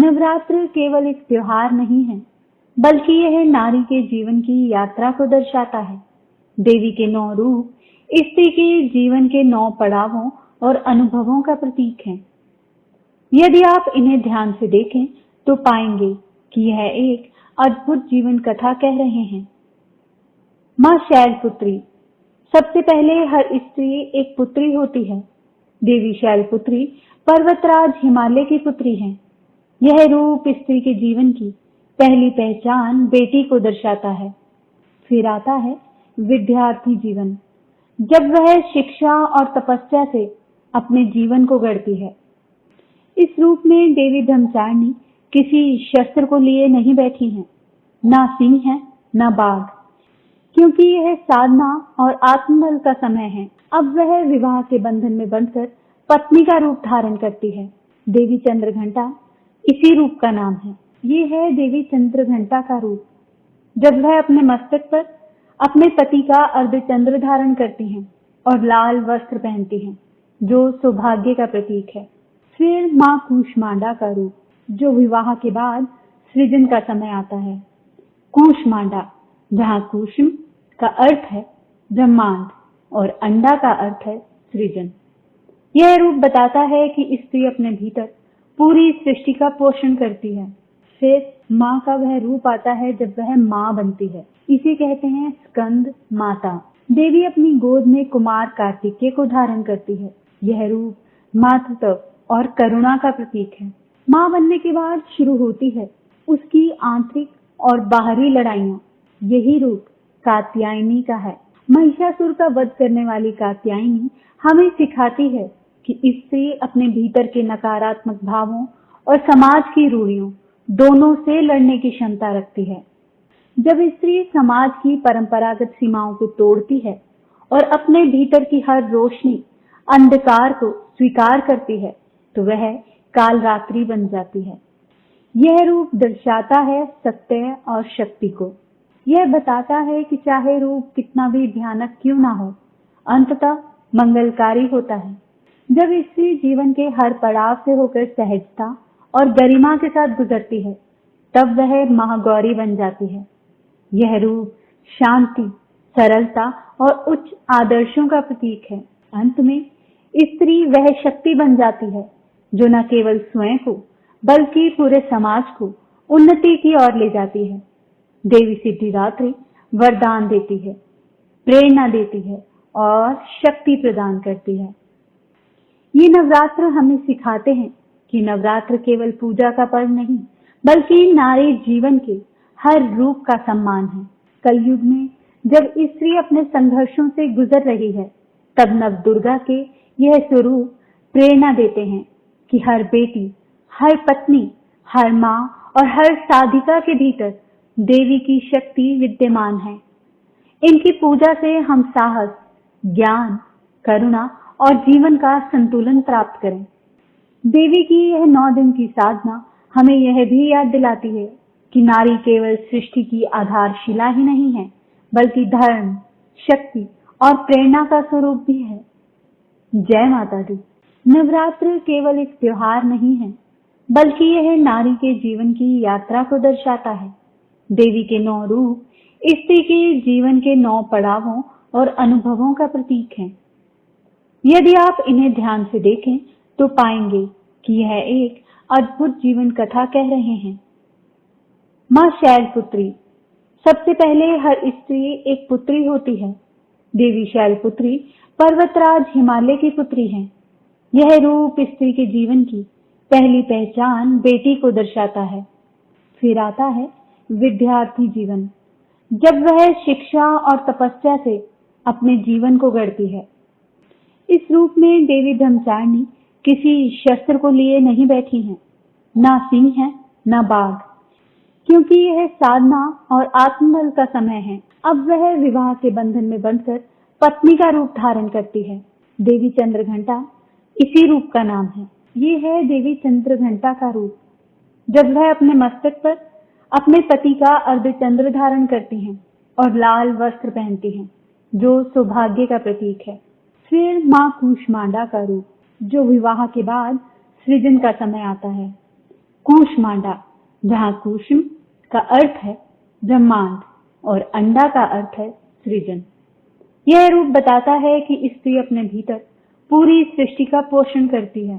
नवरात्र केवल एक त्योहार नहीं है, बल्कि यह नारी के जीवन की यात्रा को दर्शाता है। देवी के 9 रूप स्त्री के जीवन के 9 पड़ावों और अनुभवों का प्रतीक हैं। यदि आप इन्हें ध्यान से देखें तो पाएंगे कि यह एक अद्भुत जीवन कथा कह रहे हैं। माँ शैलपुत्री। सबसे पहले हर स्त्री एक पुत्री होती है। देवी शैलपुत्री पर्वतराज हिमालय की पुत्री है। यह रूप स्त्री के जीवन की पहली पहचान बेटी को दर्शाता है। फिर आता है विद्यार्थी जीवन, जब वह शिक्षा और तपस्या से अपने जीवन को गढ़ती है। इस रूप में देवी ब्रह्मचारिणी किसी शस्त्र को लिए नहीं बैठी हैं, ना सिंह है ना बाघ, क्योंकि यह साधना और आत्मबल का समय है। अब वह विवाह के बंधन में बंधकर पत्नी का रूप धारण करती है। देवी चंद्रघंटा इसी रूप का नाम है। ये है देवी चंद्रघंटा का रूप, जब वह अपने मस्तक पर अपने पति का अर्धचंद्र धारण करती हैं और लाल वस्त्र पहनती हैं, जो सौभाग्य का प्रतीक है। फिर माँ कूष्मांडा का रूप, जो विवाह के बाद सृजन का समय आता है। कूष्मांडा, जहाँ कूष्म का अर्थ है ब्रह्मांड और अंडा का अर्थ है सृजन। यह रूप बताता है कि स्त्री अपने भीतर पूरी सृष्टि का पोषण करती है। फिर माँ का वह रूप आता है जब वह माँ बनती है। इसे कहते हैं स्कंद माता। देवी अपनी गोद में कुमार कार्तिकेय को धारण करती है। यह रूप मातृत्व और करुणा का प्रतीक है। माँ बनने के बाद शुरू होती है उसकी आंतरिक और बाहरी लड़ाइयाँ। यही रूप कात्यायनी का है। महिषासुर का वध करने वाली कात्यायनी हमें सिखाती है कि स्त्री अपने भीतर के नकारात्मक भावों और समाज की रूढ़ियों दोनों से लड़ने की क्षमता रखती है। जब स्त्री समाज की परंपरागत सीमाओं को तोड़ती है और अपने भीतर की हर रोशनी अंधकार को स्वीकार करती है, तो वह कालरात्रि बन जाती है। यह रूप दर्शाता है सत्य और शक्ति को। यह बताता है कि चाहे रूप कितना भी भयानक क्यों ना हो, अंततः मंगलकारी होता है। जब स्त्री जीवन के हर पड़ाव से होकर सहजता और गरिमा के साथ गुजरती है, तब वह महागौरी बन जाती है। यह रूप शांति, सरलता और उच्च आदर्शों का प्रतीक है। अंत में स्त्री वह शक्ति बन जाती है जो न केवल स्वयं को बल्कि पूरे समाज को उन्नति की ओर ले जाती है। देवी सिद्धिदात्री वरदान देती है, प्रेरणा देती है और शक्ति प्रदान करती है। ये नवरात्र हमें सिखाते हैं कि नवरात्र केवल पूजा का पर्व नहीं, बल्कि नारी जीवन के हर रूप का सम्मान है। कलयुग में जब स्त्री अपने संघर्षों से गुजर रही है, तब नव दुर्गा के यह स्वरूप प्रेरणा देते हैं कि हर बेटी, हर पत्नी, हर माँ और हर साधिका के भीतर देवी की शक्ति विद्यमान है। इनकी पूजा से हम साहस, ज्ञान, करुणा और जीवन का संतुलन प्राप्त करें। देवी की यह 9 दिन की साधना हमें यह भी याद दिलाती है कि नारी केवल सृष्टि की आधारशिला ही नहीं है, बल्कि धर्म, शक्ति और प्रेरणा का स्वरूप भी है। जय माता दी। नवरात्र केवल एक त्योहार नहीं है, बल्कि यह नारी के जीवन की यात्रा को दर्शाता है। देवी के 9 रूप स्त्री के जीवन के 9 पड़ावों और अनुभवों का प्रतीक हैं। यदि आप इन्हें ध्यान से देखें तो पाएंगे कि यह एक अद्भुत जीवन कथा कह रहे हैं। माँ शैलपुत्री। सबसे पहले हर स्त्री एक पुत्री होती है। देवी शैलपुत्री पर्वतराज हिमालय की पुत्री है। यह रूप स्त्री के जीवन की पहली पहचान बेटी को दर्शाता है। फिर आता है विद्यार्थी जीवन, जब वह शिक्षा और तपस्या से अपने जीवन को गढ़ती है। इस रूप में देवी ब्रह्मचारिणी किसी शस्त्र को लिए नहीं बैठी हैं, ना सिंह है ना बाघ, क्योंकि यह साधना और आत्मबल का समय है। अब वह विवाह के बंधन में बंधकर पत्नी का रूप धारण करती है। देवी चंद्रघंटा इसी रूप का नाम है। ये है देवी चंद्रघंटा का रूप, जब वह अपने मस्तक पर अपने पति का अर्धचंद्र धारण करती हैं और लाल वस्त्र पहनती हैं, जो सौभाग्य का प्रतीक है। फिर माँ कूष्मांडा का रूप, जो विवाह के बाद सृजन का समय आता है। कूष्मांडा, जहाँ कूष्म का अर्थ है ब्रह्मांड और अंडा का अर्थ है सृजन। यह रूप बताता है कि स्त्री अपने भीतर पूरी सृष्टि का पोषण करती है।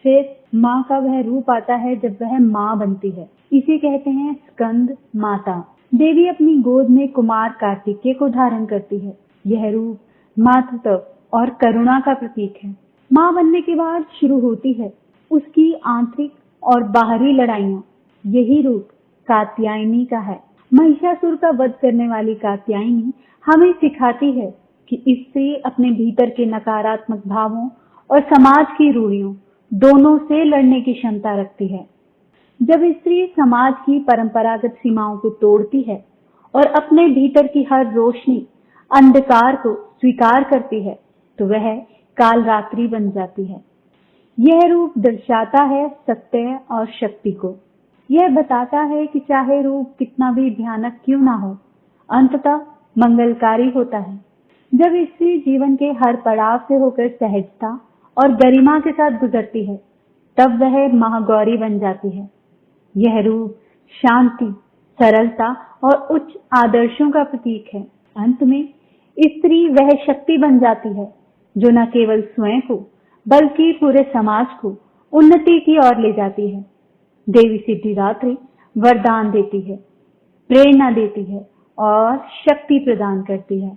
फिर माँ का वह रूप आता है जब वह माँ बनती है, इसे कहते हैं स्कंद माता। देवी अपनी गोद में कुमार कार्तिकेय को धारण करती है। यह रूप मातृत्व और करुणा का प्रतीक है। माँ बनने के बाद शुरू होती है उसकी आंतरिक और बाहरी लड़ाइयाँ। यही रूप कात्यायनी का है। महिषासुर का वध करने वाली कात्यायनी हमें सिखाती है कि स्त्री अपने भीतर के नकारात्मक भावों और समाज की रूढ़ियों दोनों से लड़ने की क्षमता रखती है। जब स्त्री समाज की परंपरागत सीमाओं को तोड़ती है और अपने भीतर की हर रोशनी अंधकार को स्वीकार करती है तो वह कालरात्रि बन जाती है। यह रूप दर्शाता है सत्य और शक्ति को। यह बताता है कि चाहे रूप कितना भी भयानक क्यों ना हो, अंततः मंगलकारी होता है। जब स्त्री जीवन के हर पड़ाव से होकर सहजता और गरिमा के साथ गुजरती है तब वह महागौरी बन जाती है। यह रूप शांति, सरलता और उच्च आदर्शों का प्रतीक है। अंत में स्त्री वह शक्ति बन जाती है जो न केवल स्वयं को बल्कि पूरे समाज को उन्नति की ओर ले जाती है। देवी सिद्धिदात्री वरदान देती है, प्रेरणा देती है और शक्ति प्रदान करती है।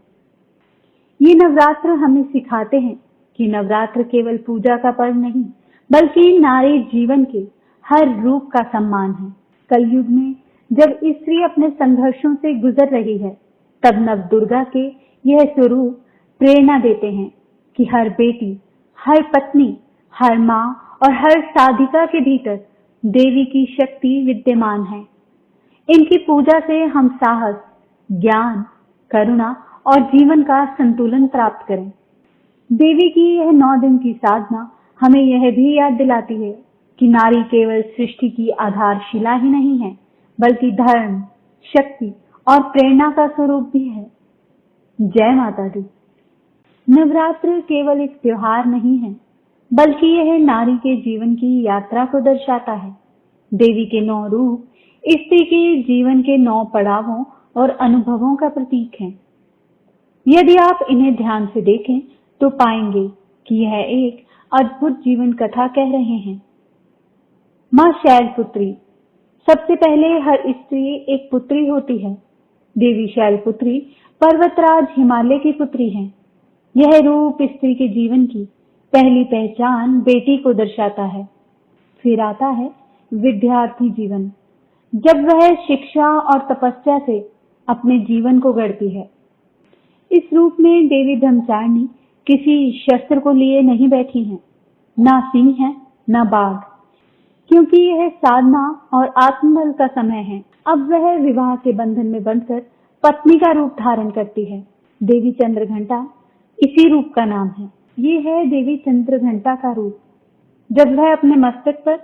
ये नवरात्र हमें सिखाते हैं कि नवरात्र केवल पूजा का पर्व नहीं बल्कि नारी जीवन के हर रूप का सम्मान है। कलयुग में जब स्त्री अपने संघर्षों से गुजर रही है तब नवदुर्गा के यह स्वरूप प्रेरणा देते हैं कि हर बेटी, हर पत्नी, हर माँ और हर साधिका के भीतर देवी की शक्ति विद्यमान है। इनकी पूजा से हम साहस, ज्ञान, करुणा और जीवन का संतुलन प्राप्त करें। देवी की यह 9 दिन की साधना हमें यह भी याद दिलाती है कि नारी केवल सृष्टि की आधारशिला ही नहीं है बल्कि धर्म, शक्ति और प्रेरणा का स्वरूप भी है। जय माता दी। नवरात्र केवल एक त्योहार नहीं है बल्कि यह नारी के जीवन की यात्रा को दर्शाता है। देवी के 9 रूप स्त्री के जीवन के 9 पड़ावों और अनुभवों का प्रतीक हैं। यदि आप इन्हें ध्यान से देखें तो पाएंगे कि यह एक अद्भुत जीवन कथा कह रहे हैं। माँ शैलपुत्री। सबसे पहले हर स्त्री एक पुत्री होती है। देवी शैलपुत्री पर्वतराज हिमालय की पुत्री है। यह रूप स्त्री के जीवन की पहली पहचान बेटी को दर्शाता है। फिर आता है विद्यार्थी जीवन, जब वह शिक्षा और तपस्या से अपने जीवन को गढ़ती है। इस रूप में देवी ब्रह्मचारिणी किसी शस्त्र को लिए नहीं बैठी हैं, ना सिंह है ना बाघ, क्योंकि यह साधना और आत्मबल का समय है। अब वह विवाह के बंधन में बंधकर पत्नी का रूप धारण करती है। देवी चंद्रघंटा इसी रूप का नाम है। ये है देवी चंद्रघंटा का रूप। जब वह अपने मस्तक पर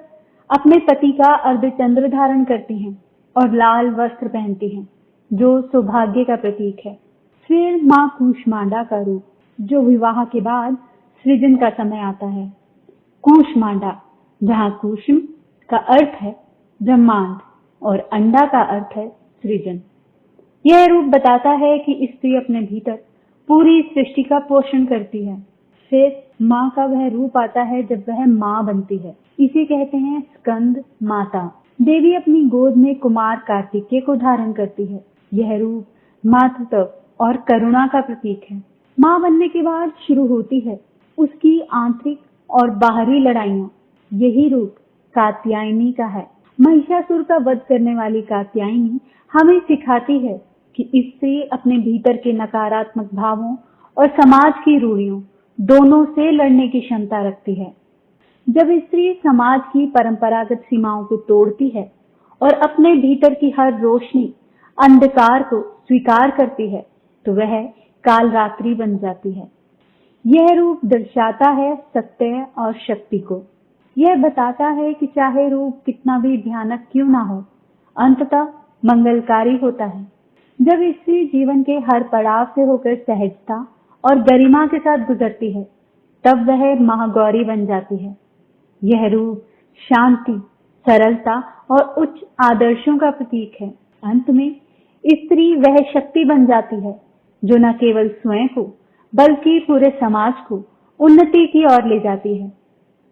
अपने पति का अर्धचंद्र धारण करती हैं और लाल वस्त्र पहनती हैं, जो सौभाग्य का प्रतीक है। फिर माँ कूष्मांडा का रूप, जो विवाह के बाद सृजन का समय आता है। कूष्मांडा, जहाँ कूष्म का अर्थ है ब्रह्मांड और अंडा का अर्थ है सृजन। यह रूप बताता है कि स्त्री अपने भीतर पूरी सृष्टि का पोषण करती है। फिर माँ का वह रूप आता है जब वह माँ बनती है, इसे कहते हैं स्कंद माता। देवी अपनी गोद में कुमार कार्तिकेय को धारण करती है। यह रूप मातृत्व और करुणा का प्रतीक है। माँ बनने के बाद शुरू होती है उसकी आंतरिक और बाहरी लड़ाइयाँ। यही रूप कात्यायनी का है। महिषासुर का वध करने वाली कात्यायनी हमें सिखाती है कि स्त्री अपने भीतर के नकारात्मक भावों और समाज की रूढ़ियों दोनों से लड़ने की क्षमता रखती है। जब स्त्री समाज की परंपरागत सीमाओं को तोड़ती है और अपने भीतर की हर रोशनी, अंधकार को स्वीकार करती है तो वह कालरात्रि बन जाती है। यह रूप दर्शाता है सत्य और शक्ति को। यह बताता है कि चाहे रूप कितना भी भयानक क्यों ना हो, अंततः मंगलकारी होता है। जब स्त्री जीवन के हर पड़ाव से होकर सहजता और गरिमा के साथ गुजरती है तब वह महागौरी बन जाती है। यह रूप शांति, सरलता और उच्च आदर्शों का प्रतीक है। अंत में स्त्री वह शक्ति बन जाती है जो न केवल स्वयं को बल्कि पूरे समाज को उन्नति की ओर ले जाती है।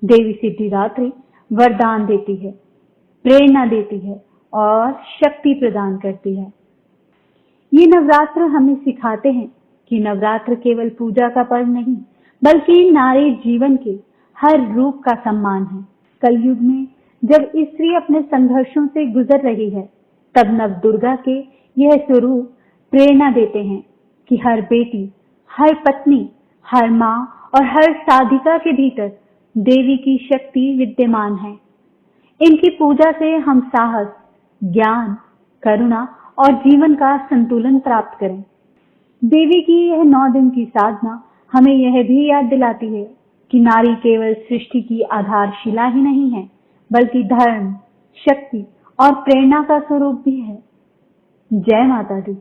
देवी सिद्धिदात्री वरदान देती है, प्रेरणा देती है और शक्ति प्रदान करती है। ये नवरात्र हमें सिखाते हैं कि नवरात्र केवल पूजा का पर्व नहीं, बल्कि नारी जीवन के हर रूप का सम्मान है। कलयुग में जब स्त्री अपने संघर्षों से गुजर रही है, तब नव दुर्गा के यह स्वरूप प्रेरणा देते हैं कि हर बेटी, हर पत्नी, हर माँ और हर साधिका के भीतर देवी की शक्ति विद्यमान है। इनकी पूजा से हम साहस, ज्ञान, करुणा और जीवन का संतुलन प्राप्त करें। देवी की यह 9 दिन की साधना हमें यह भी याद दिलाती है कि नारी केवल सृष्टि की आधारशिला ही नहीं है, बल्कि धर्म, शक्ति और प्रेरणा का स्वरूप भी है। जय माता दी।